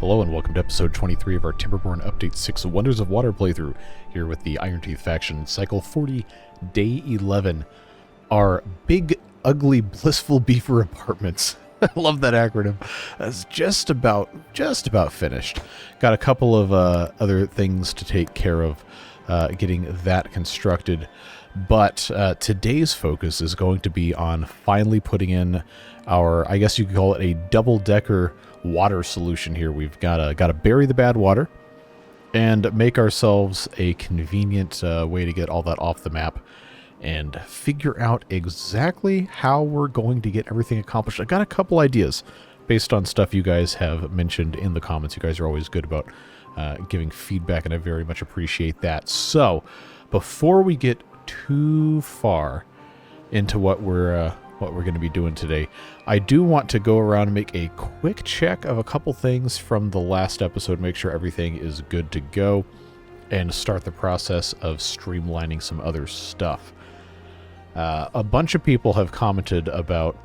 Hello and welcome to episode 23 of our Timberborn Update 6 Wonders of Water playthrough, here with the Iron Teeth faction, Cycle 40, Day 11. Our big, ugly, blissful beaver apartments. I love that acronym. That's just about finished. Got a couple of other things to take care of, getting that constructed. But today's focus is going to be on finally putting in our, I guess you could call it a double-decker water solution here. We've got to bury the bad water and make ourselves a convenient way to get all that off the map and figure out exactly how we're going to get everything accomplished. I got a couple ideas based on stuff you guys have mentioned in the comments. You guys are always good about giving feedback, and I very much appreciate that. So before we get too far into what we're going to be doing today, I do want to go around and make a quick check of a couple things from the last episode, make sure everything is good to go, and start the process of streamlining some other stuff. A bunch of people have commented about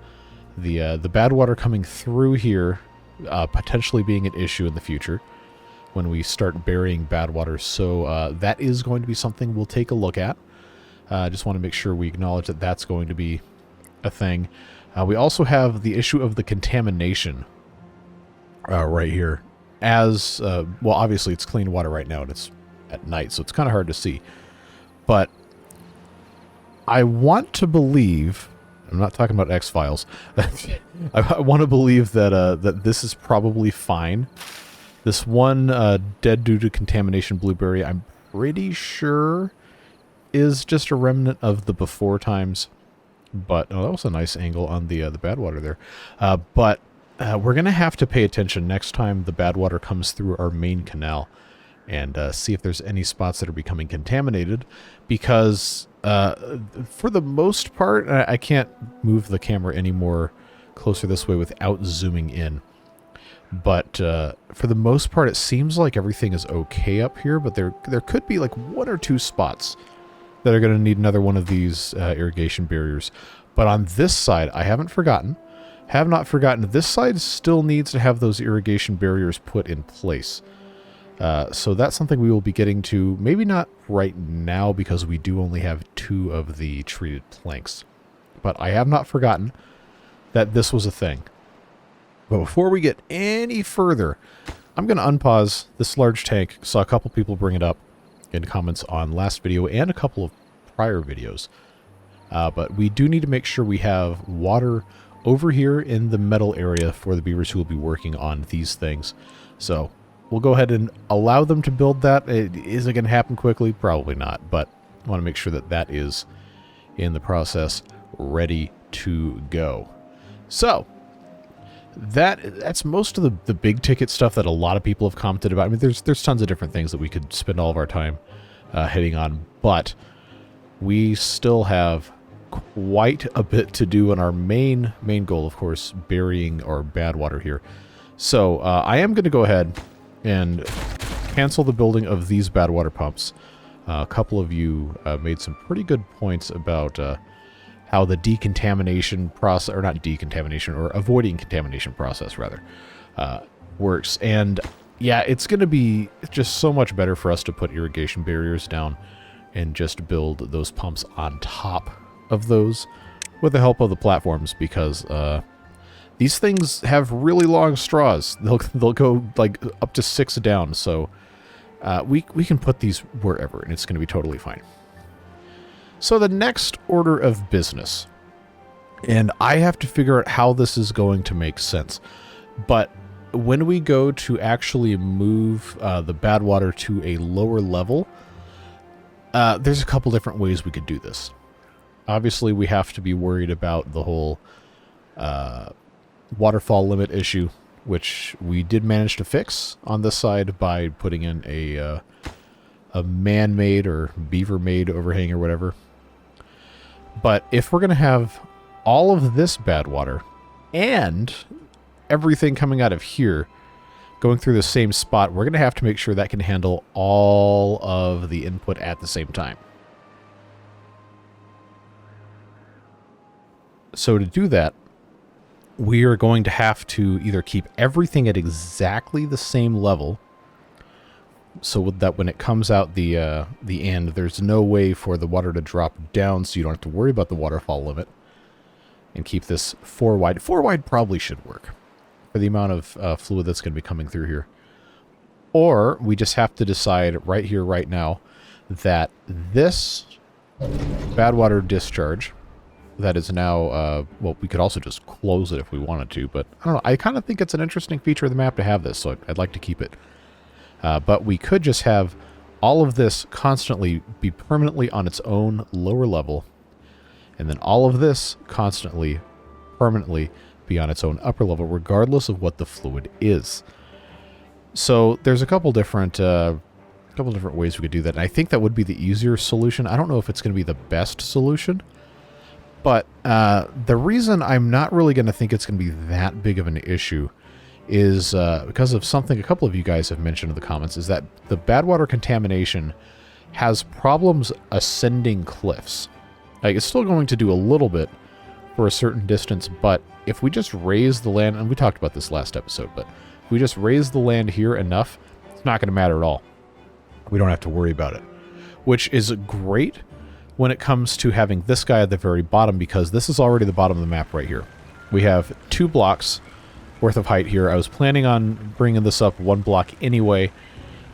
the bad water coming through here potentially being an issue in the future when we start burying bad water, so that is going to be something we'll take a look at. I just want to make sure we acknowledge that that's going to be a thing. We also have the issue of the contamination right here. As well, obviously it's clean water right now and it's at night, so it's kind of hard to see. But I want to believe, I'm not talking about X-Files, I want to believe that that this is probably fine. This one dead due to contamination blueberry, I'm pretty sure is just a remnant of the before times. But oh, that was a nice angle on the bad water there. But we're going to have to pay attention next time the bad water comes through our main canal and see if there's any spots that are becoming contaminated, because for the most part, I can't move the camera any more closer this way without zooming in. But for the most part, it seems like everything is okay up here, but there could be like one or two spots that are going to need another one of these irrigation barriers. But on this side, I have not forgotten, this side still needs to have those irrigation barriers put in place. So that's something we will be getting to, maybe not right now because we do only have 2 of the treated planks. But I have not forgotten that this was a thing. But before we get any further, I'm going to unpause this large tank. Saw a couple people bring it up in comments on last video and a couple of prior videos. But we do need to make sure we have water over here in the metal area for the beavers who will be working on these things. So we'll go ahead and allow them to build that. Is it going to happen quickly? Probably not, but I want to make sure that that is in the process, ready to go. So that's most of the big ticket stuff that a lot of people have commented about. I mean, there's tons of different things that we could spend all of our time hitting on, but we still have quite a bit to do on our main goal, of course, burying our bad water here. So I am going to go ahead and cancel the building of these bad water pumps. A couple of you made some pretty good points about how the decontamination process, or not decontamination, or avoiding contamination process, rather, works. And yeah, it's going to be just so much better for us to put irrigation barriers down and just build those pumps on top of those with the help of the platforms, because these things have really long straws. They'll go like up to 6 down, so we can put these wherever, and it's going to be totally fine. So the next order of business, and I have to figure out how this is going to make sense, but when we go to actually move the bad water to a lower level, there's a couple different ways we could do this. Obviously, we have to be worried about the whole waterfall limit issue, which we did manage to fix on this side by putting in a man-made or beaver-made overhang or whatever. But if we're going to have all of this bad water and everything coming out of here going through the same spot, we're going to have to make sure that can handle all of the input at the same time. So to do that, we are going to have to either keep everything at exactly the same level, so that when it comes out the end, there's no way for the water to drop down, so you don't have to worry about the waterfall limit, and keep this 4 wide. 4 wide probably should work for the amount of fluid that's going to be coming through here. Or we just have to decide right here, right now, that this badwater discharge that is now, well, we could also just close it if we wanted to, but I don't know. I kind of think it's an interesting feature of the map to have this, so I'd like to keep it. But we could just have all of this constantly be permanently on its own lower level, and then all of this constantly, permanently be on its own upper level, regardless of what the fluid is. So there's a couple different ways we could do that, and I think that would be the easier solution. I don't know if it's going to be the best solution, but the reason I'm not really going to think it's going to be that big of an issue is because of something a couple of you guys have mentioned in the comments, is that the badwater contamination has problems ascending cliffs. Like, it's still going to do a little bit for a certain distance, but if we just raise the land, and we talked about this last episode, but if we just raise the land here enough, it's not going to matter at all. We don't have to worry about it, which is great when it comes to having this guy at the very bottom, because this is already the bottom of the map right here. We have 2 blocks worth of height here. I was planning on bringing this up 1 block anyway,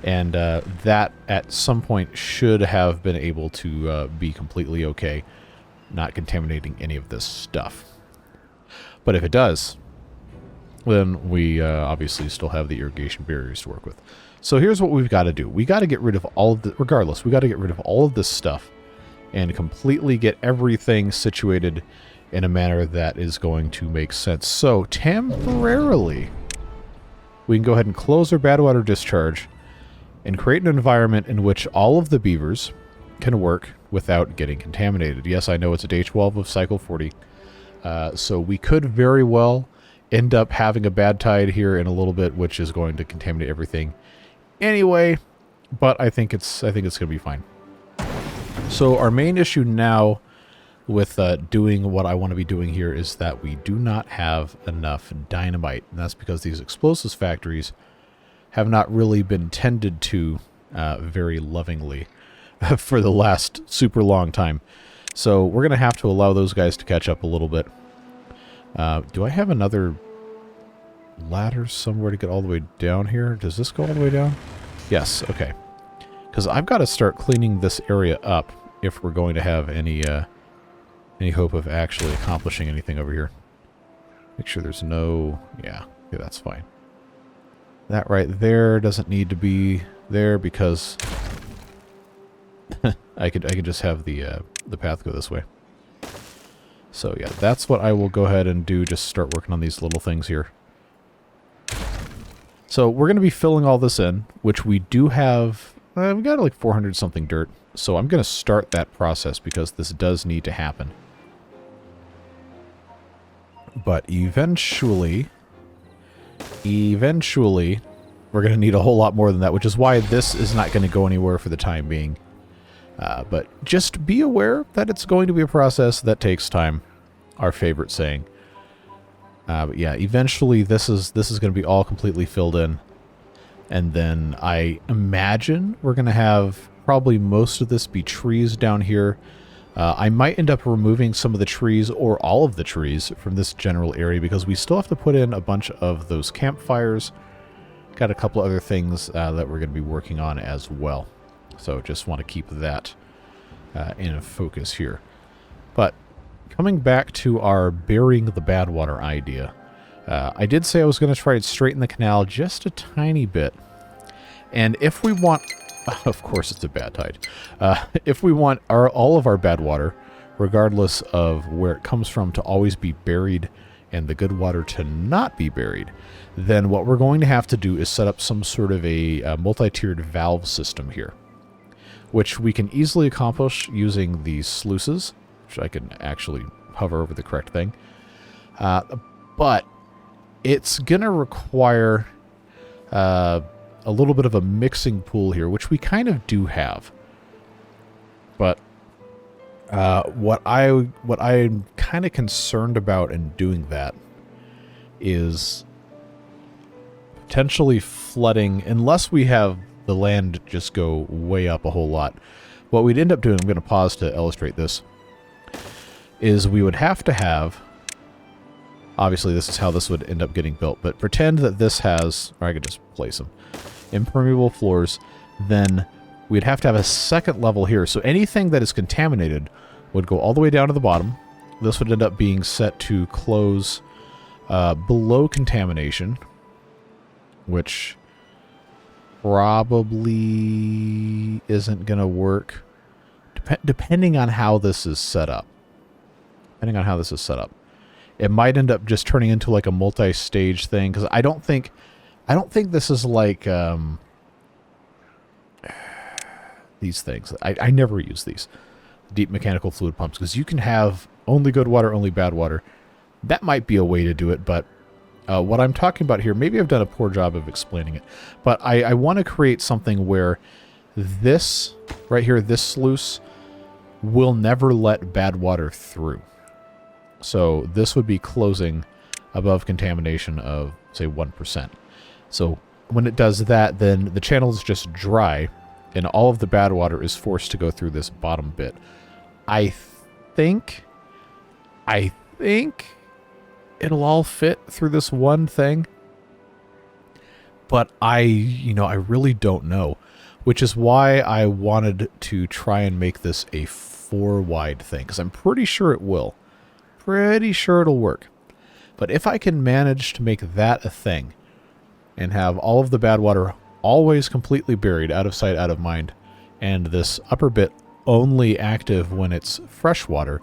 and that at some point should have been able to be completely okay, not contaminating any of this stuff. But if it does, then we obviously still have the irrigation barriers to work with. So here's what we've got to do. We got to get rid of all of the, regardless, we got to get rid of all of this stuff and completely get everything situated in a manner that is going to make sense. So temporarily, we can go ahead and close our badwater discharge and create an environment in which all of the beavers can work without getting contaminated. Yes, I know it's a day 12 of cycle 40, so we could very well end up having a bad tide here in a little bit, which is going to contaminate everything anyway, but I think it's going to be fine. So our main issue now with doing what I want to be doing here is that we do not have enough dynamite, and that's because these explosives factories have not really been tended to very lovingly for the last super long time. So we're going to have to allow those guys to catch up a little bit. Do I have another ladder somewhere to get all the way down here? Does this go all the way down? Yes, okay. Because I've got to start cleaning this area up if we're going to have any hope of actually accomplishing anything over here. Make sure there's no... Yeah, that's fine. That right there doesn't need to be there because I could just have the path go this way. So yeah, that's what I will go ahead and do. Just start working on these little things here. So we're going to be filling all this in, which we do have... we got like 400 something dirt. So I'm going to start that process because this does need to happen. But eventually, we're going to need a whole lot more than that, which is why this is not going to go anywhere for the time being. But just be aware that it's going to be a process that takes time. Our favorite saying. But yeah, eventually this is going to be all completely filled in. And then I imagine we're going to have probably most of this be trees down here. I might end up removing some of the trees or all of the trees from this general area because we still have to put in a bunch of those campfires. Got a couple other things that we're going to be working on as well. So just want to keep that in focus here. But coming back to our burying the badwater idea, I did say I was going to try to straighten the canal just a tiny bit. And if we want... Of course it's a bad tide. If we want all of our bad water, regardless of where it comes from, to always be buried and the good water to not be buried, then what we're going to have to do is set up some sort of a multi-tiered valve system here, which we can easily accomplish using these sluices, which I can actually hover over the correct thing. But it's going to require... a little bit of a mixing pool here, which we kind of do have. But what I'm kind of concerned about in doing that is potentially flooding, unless we have the land just go way up a whole lot. What we'd end up doing, I'm going to pause to illustrate this, is we would have to have, obviously this is how this would end up getting built, but pretend that this has, or I could just place them, impermeable floors, then we'd have to have a second level here. So anything that is contaminated would go all the way down to the bottom. This would end up being set to close below contamination, which probably isn't going to work, depending on how this is set up. Depending on how this is set up, it might end up just turning into like a multi-stage thing, because I don't think this is like these things. I never use these deep mechanical fluid pumps, because you can have only good water, only bad water. That might be a way to do it, but what I'm talking about here, maybe I've done a poor job of explaining it, but I want to create something where this right here, this sluice, will never let bad water through. So this would be closing above contamination of, say, 1%. So when it does that, then the channel is just dry, and all of the bad water is forced to go through this bottom bit. I think it'll all fit through this one thing, but I really don't know, which is why I wanted to try and make this a 4-wide thing, because I'm pretty sure it will. Pretty sure it'll work. But if I can manage to make that a thing and have all of the bad water always completely buried, out of sight, out of mind, and this upper bit only active when it's fresh water,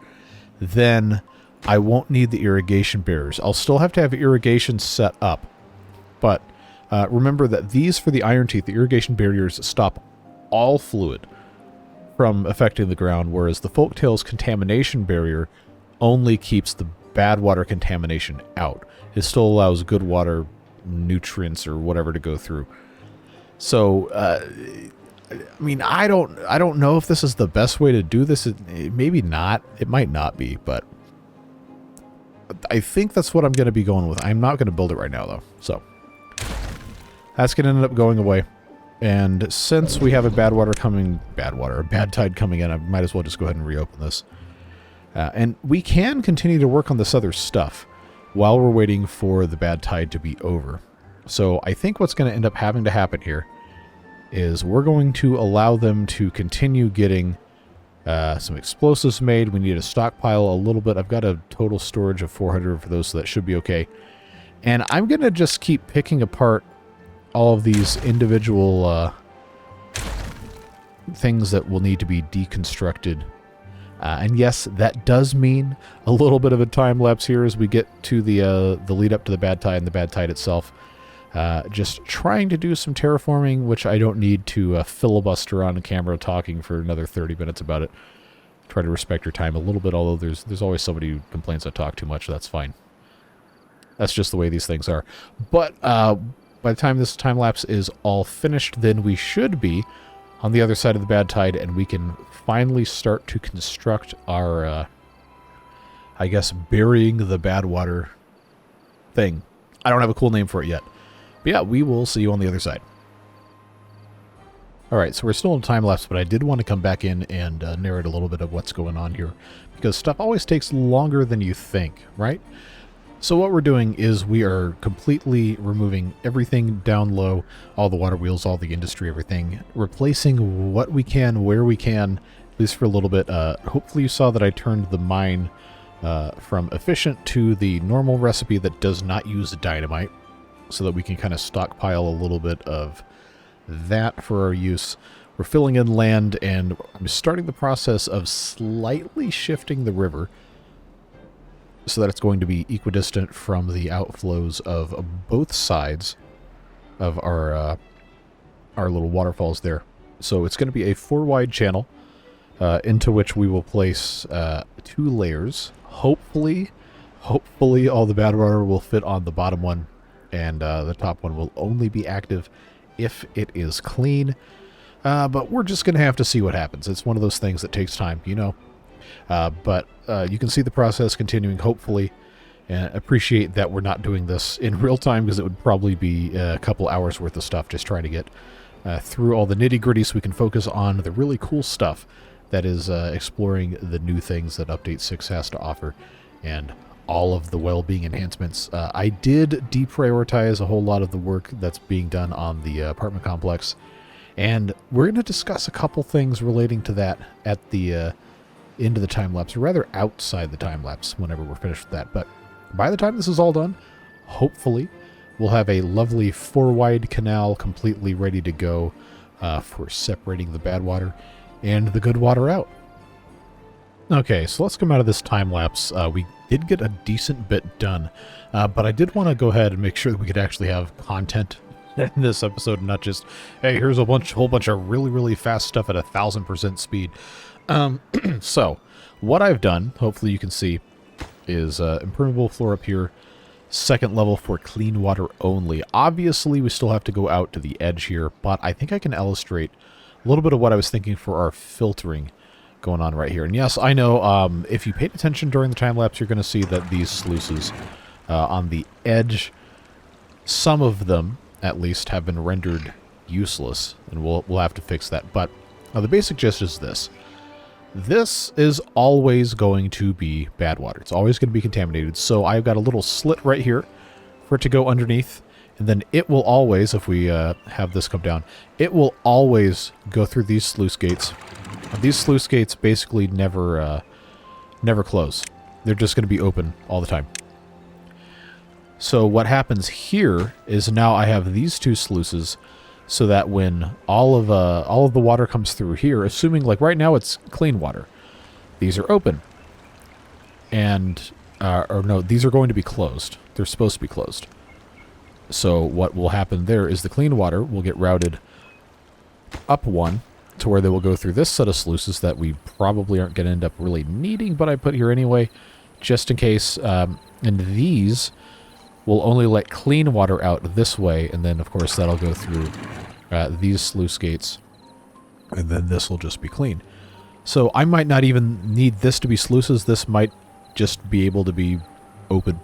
then I won't need the irrigation barriers. I'll still have to have irrigation set up, but remember that these, for the iron teeth, the irrigation barriers stop all fluid from affecting the ground, whereas the folktail's contamination barrier only keeps the bad water contamination out. It still allows good water, nutrients, or whatever to go through. So, I mean, I don't know if this is the best way to do this. Maybe not. It might not be, but I think that's what I'm going to be going with. I'm not going to build it right now, though. So that's going to end up going away. And since we have a bad tide coming in, I might as well just go ahead and reopen this. And we can continue to work on this other stuff while we're waiting for the bad tide to be over. So I think what's going to end up having to happen here is we're going to allow them to continue getting some explosives made. We need to stockpile a little bit. I've got a total storage of 400 for those, so that should be okay. And I'm going to just keep picking apart all of these individual things that will need to be deconstructed. And yes, that does mean a little bit of a time lapse here as we get to the lead up to the bad tide and the bad tide itself. Just trying to do some terraforming, which I don't need to filibuster on camera talking for another 30 minutes about it. Try to respect your time a little bit, although there's always somebody who complains I talk too much. That's fine. That's just the way these things are. But by the time this time lapse is all finished, then we should be on the other side of the bad tide, and we can finally start to construct our, I guess, burying the bad water thing. I don't have a cool name for it yet. But yeah, we will see you on the other side. Alright, so we're still in time lapse, but I did want to come back in and narrate a little bit of what's going on here, because stuff always takes longer than you think, right? So what we're doing is we are completely removing everything down low, all the water wheels, all the industry, everything, replacing what we can, where we can, at least for a little bit. Hopefully you saw that I turned the mine from efficient to the normal recipe that does not use dynamite, so that we can kind of stockpile a little bit of that for our use. We're filling in land, and I'm starting the process of slightly shifting the river so that it's going to be equidistant from the outflows of both sides of our little waterfalls there. So it's going to be a 4-wide channel into which we will place 2 layers. Hopefully all the bad water will fit on the bottom one, and the top one will only be active if it is clean. But we're just going to have to see what happens. It's one of those things that takes time, you know. But you can see the process continuing, hopefully. And appreciate that we're not doing this in real time, because it would probably be a couple hours worth of stuff just trying to get through all the nitty-gritty so we can focus on the really cool stuff that is exploring the new things that Update 6 has to offer, and all of the well-being enhancements. I did deprioritize a whole lot of the work that's being done on the apartment complex, and we're going to discuss a couple things relating to that at the end of the time-lapse, or rather outside the time-lapse whenever we're finished with that. But by the time this is all done, hopefully we'll have a lovely 4-wide canal completely ready to go for separating the bad water and the good water out. Okay, so let's come out of this time-lapse. We did get a decent bit done, but I did want to go ahead and make sure that we could actually have content in this episode, and not just, hey, here's a whole bunch of really, really fast stuff at 1,000% speed. So, what I've done, hopefully you can see, is impermeable floor up here, second level for clean water only. Obviously, we still have to go out to the edge here, but I think I can illustrate a little bit of what I was thinking for our filtering going on right here. And yes, I know, if you paid attention during the time-lapse, you're going to see that these sluices on the edge, some of them, at least, have been rendered useless, and we'll have to fix that. But the basic gist is this. This is always going to be bad water. It's always going to be contaminated, so I've got a little slit right here for it to go underneath, and then it will always, if we have this come down, it will always go through these sluice gates. These sluice gates basically never close. They're just going to be open all the time. So what happens here is now I have these two sluices, so that when all of the water comes through here, assuming like right now it's clean water, these are open, and or no, these are going to be closed. They're supposed to be closed. So what will happen there is the clean water will get routed up one to where they will go through this set of sluices that we probably aren't going to end up really needing, but I put here anyway, just in case. And these will only let clean water out this way, and then of course that'll go through these sluice gates, and then this will just be clean. So I might not even need this to be sluices. This might just be able to be open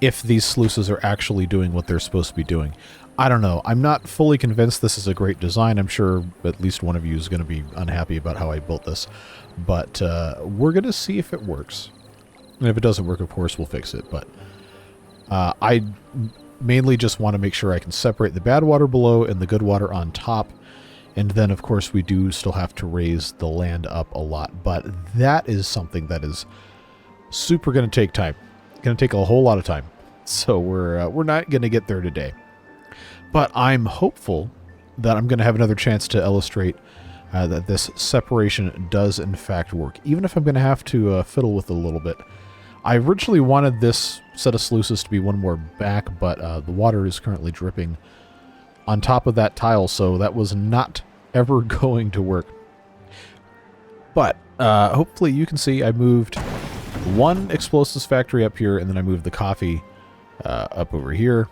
if these sluices are actually doing what they're supposed to be doing. I don't know. I'm not fully convinced this is a great design. I'm sure at least one of you is going to be unhappy about how I built this. But we're going to see if it works. And if it doesn't work, of course, we'll fix it. But I mainly just want to make sure I can separate the bad water below and the good water on top. And then, of course, we do still have to raise the land up a lot. But that is something that is super going to take time. Going to take a whole lot of time. So we're not going to get there today. But I'm hopeful that I'm going to have another chance to illustrate that this separation does in fact work, even if I'm going to have to fiddle with it a little bit. I originally wanted this set of sluices to be one more back, but the water is currently dripping on top of that tile, so that was not ever going to work. But hopefully you can see I moved one explosives factory up here, and then I moved the coffee up over here.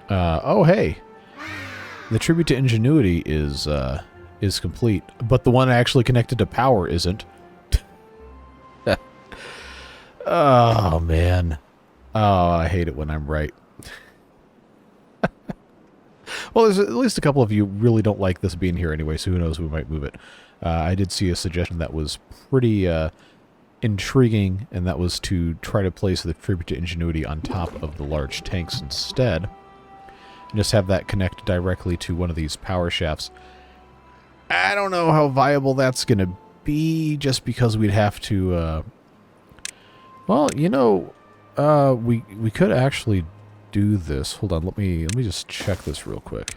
Oh, hey. The tribute to ingenuity is complete, but the one actually connected to power isn't. Oh, man. Oh, I hate it when I'm right. Well, there's at least a couple of you really don't like this being here anyway, so who knows, we might move it. I did see a suggestion that was pretty intriguing, and that was to try to place the tribute to ingenuity on top of the large tanks instead. And just have that connect directly to one of these power shafts. I don't know how viable that's going to be, just because we'd have to... well, you know, we could actually do this. Hold on, let me just check this real quick.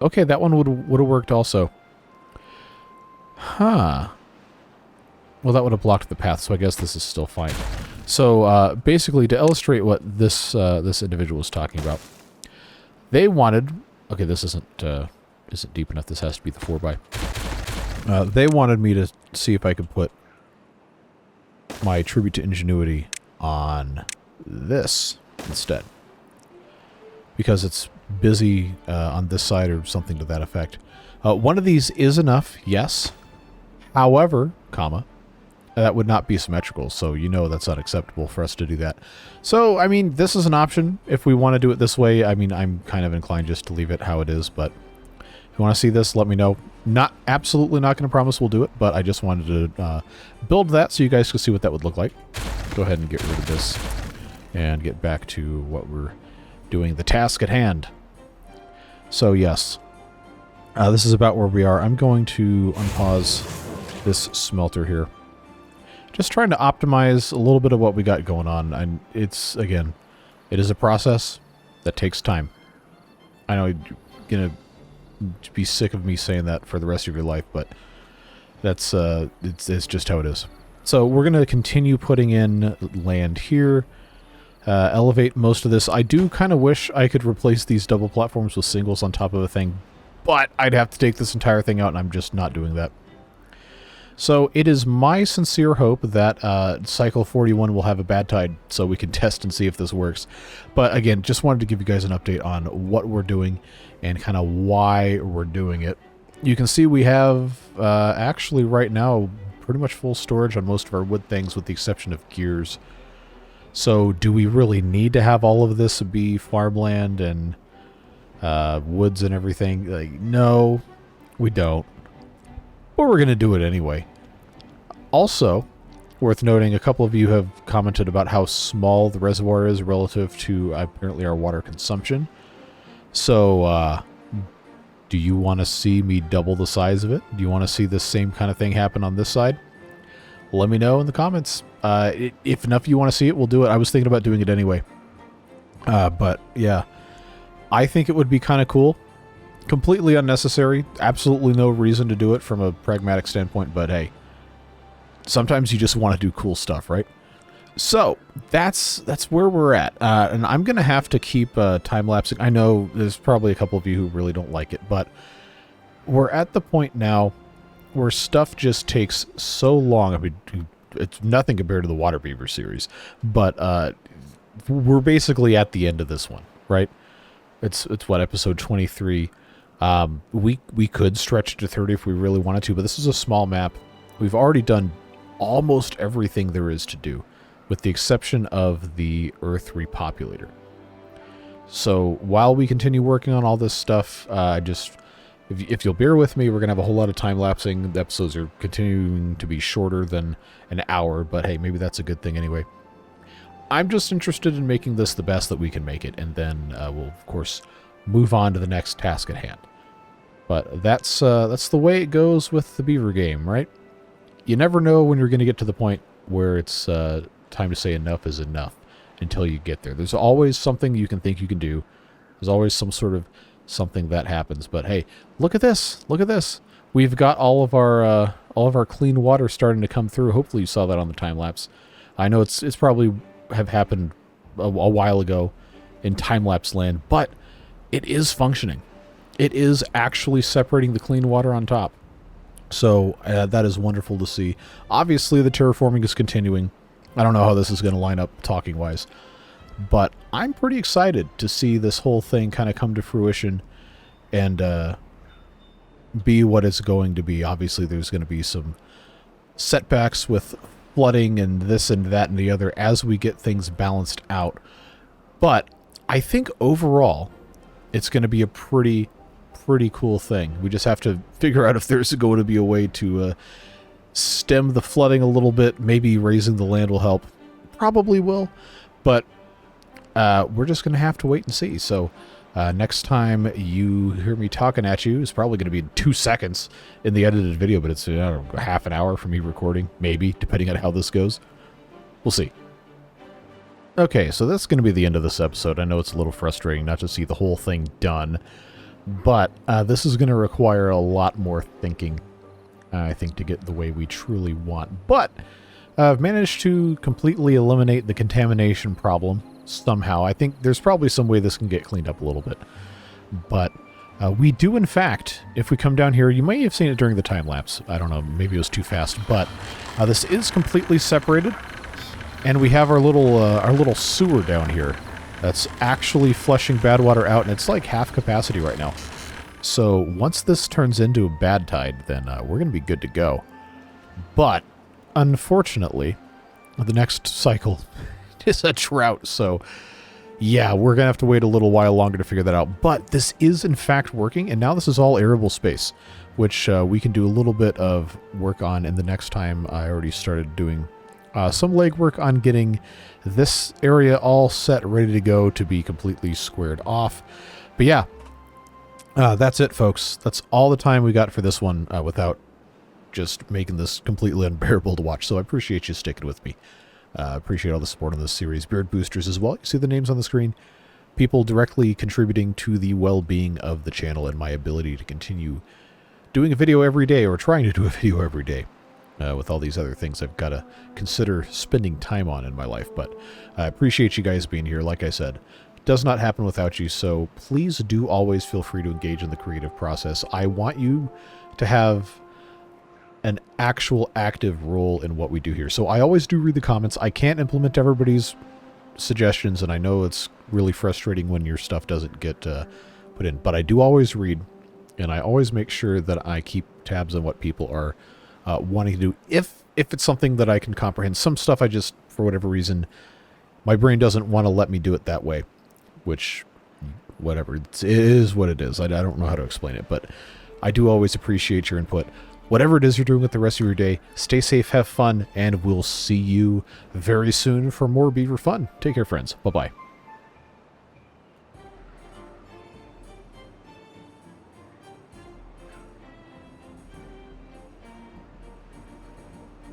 Okay, that one would have worked also. Huh. Well, that would have blocked the path, so I guess this is still fine. So, basically, to illustrate what this individual was talking about, they wanted... Okay, this isn't deep enough. This has to be the 4x. They wanted me to see if I could put my tribute to ingenuity on this instead, because it's busy on this side or something to that effect. One of these is enough, yes. However, comma, That would not be symmetrical, so you know that's unacceptable for us to do that. So, I mean, this is an option if we want to do it this way. I mean, I'm kind of inclined just to leave it how it is, but if you want to see this, let me know. Absolutely not going to promise we'll do it, but I just wanted to build that so you guys could see what that would look like. Go ahead and get rid of this and get back to what we're doing, the task at hand. So, yes, this is about where we are. I'm going to unpause this smelter here. Just trying to optimize a little bit of what we got going on. And it's, again, it is a process that takes time. I know you're going to be sick of me saying that for the rest of your life, but that's it's just how it is. So we're going to continue putting in land here, elevate most of this. I do kind of wish I could replace these double platforms with singles on top of a thing, but I'd have to take this entire thing out, and I'm just not doing that. So it is my sincere hope that Cycle 41 will have a bad tide so we can test and see if this works. But again, just wanted to give you guys an update on what we're doing and kind of why we're doing it. You can see we have actually right now pretty much full storage on most of our wood things with the exception of gears. So do we really need to have all of this be farmland and woods and everything? Like, no, we don't. But we're going to do it anyway. Also, worth noting, a couple of you have commented about how small the reservoir is relative to apparently our water consumption. So, do you want to see me double the size of it? Do you want to see this same kind of thing happen on this side? Let me know in the comments. If enough of you want to see it, we'll do it. I was thinking about doing it anyway. But, yeah. I think it would be kind of cool. Completely unnecessary. Absolutely no reason to do it from a pragmatic standpoint, but hey, sometimes you just want to do cool stuff, right? So that's where we're at, and I'm gonna have to keep time-lapsing. I know there's probably a couple of you who really don't like it, but we're at the point now where stuff just takes so long. I mean, it's nothing compared to the Water Beaver series, but we're basically at the end of this one, right? It's what, episode 23. We could stretch to 30 if we really wanted to, but this is a small map. We've already done almost everything there is to do, with the exception of the Earth repopulator. So while we continue working on all this stuff, if you'll bear with me, we're going to have a whole lot of time-lapsing. The episodes are continuing to be shorter than an hour, but hey, maybe that's a good thing anyway. I'm just interested in making this the best that we can make it, and then we'll, of course, move on to the next task at hand. But that's the way it goes with the Beaver game, right? You never know when you're going to get to the point where it's time to say enough is enough until you get there. There's always something you can think you can do. There's always some sort of something that happens. But hey, look at this! Look at this! We've got all of our clean water starting to come through. Hopefully you saw that on the time lapse. I know it's probably have happened a while ago in time-lapse land, but it is functioning. It is actually separating the clean water on top. So that is wonderful to see. Obviously, the terraforming is continuing. I don't know how this is going to line up talking-wise, but I'm pretty excited to see this whole thing kind of come to fruition and be what it's going to be. Obviously, there's going to be some setbacks with flooding and this and that and the other as we get things balanced out. But I think overall, it's going to be a pretty cool thing. We just have to figure out if there's going to be a way to stem the flooding a little bit. Maybe raising the land will help. Probably will. But we're just going to have to wait and see. So next time you hear me talking at you, it's probably going to be in 2 seconds in the edited video, but it's I don't know, half an hour for me recording, maybe, depending on how this goes. We'll see. Okay, so that's going to be the end of this episode. I know it's a little frustrating not to see the whole thing done, but this is going to require a lot more thinking, I think, to get the way we truly want. But I've managed to completely eliminate the contamination problem somehow. I think there's probably some way this can get cleaned up a little bit. But we do, in fact, if we come down here, you may have seen it during the time-lapse. I don't know, maybe it was too fast. But this is completely separated. And we have our little sewer down here that's actually flushing bad water out, and it's like half capacity right now. So once this turns into a bad tide, then we're going to be good to go. But unfortunately, the next cycle is a drought, so yeah, we're going to have to wait a little while longer to figure that out. But this is, in fact, working, and now this is all arable space, which we can do a little bit of work on. And the next time, I already started doing some legwork on getting this area all set, ready to go to be completely squared off. But yeah, that's it, folks. That's all the time we got for this one without just making this completely unbearable to watch. So I appreciate you sticking with me. Appreciate all the support on this series. Beard boosters as well. You see the names on the screen. People directly contributing to the well-being of the channel and my ability to continue doing a video every day, or trying to do a video every day, with all these other things I've got to consider spending time on in my life. But I appreciate you guys being here. Like I said, it does not happen without you, so please do always feel free to engage in the creative process. I want you to have an actual active role in what we do here. So I always do read the comments. I can't implement everybody's suggestions, and I know it's really frustrating when your stuff doesn't get put in, but I do always read, and I always make sure that I keep tabs on what people are wanting to do. If it's something that I can comprehend. Some stuff I just, for whatever reason, my brain doesn't want to let me do it that way, which, whatever, it is what it is. I don't know how to explain it, but I do always appreciate your input. Whatever it is you're doing with the rest of your day, stay safe, have fun, and we'll see you very soon for more Beaver fun. Take care, friends. Bye-bye.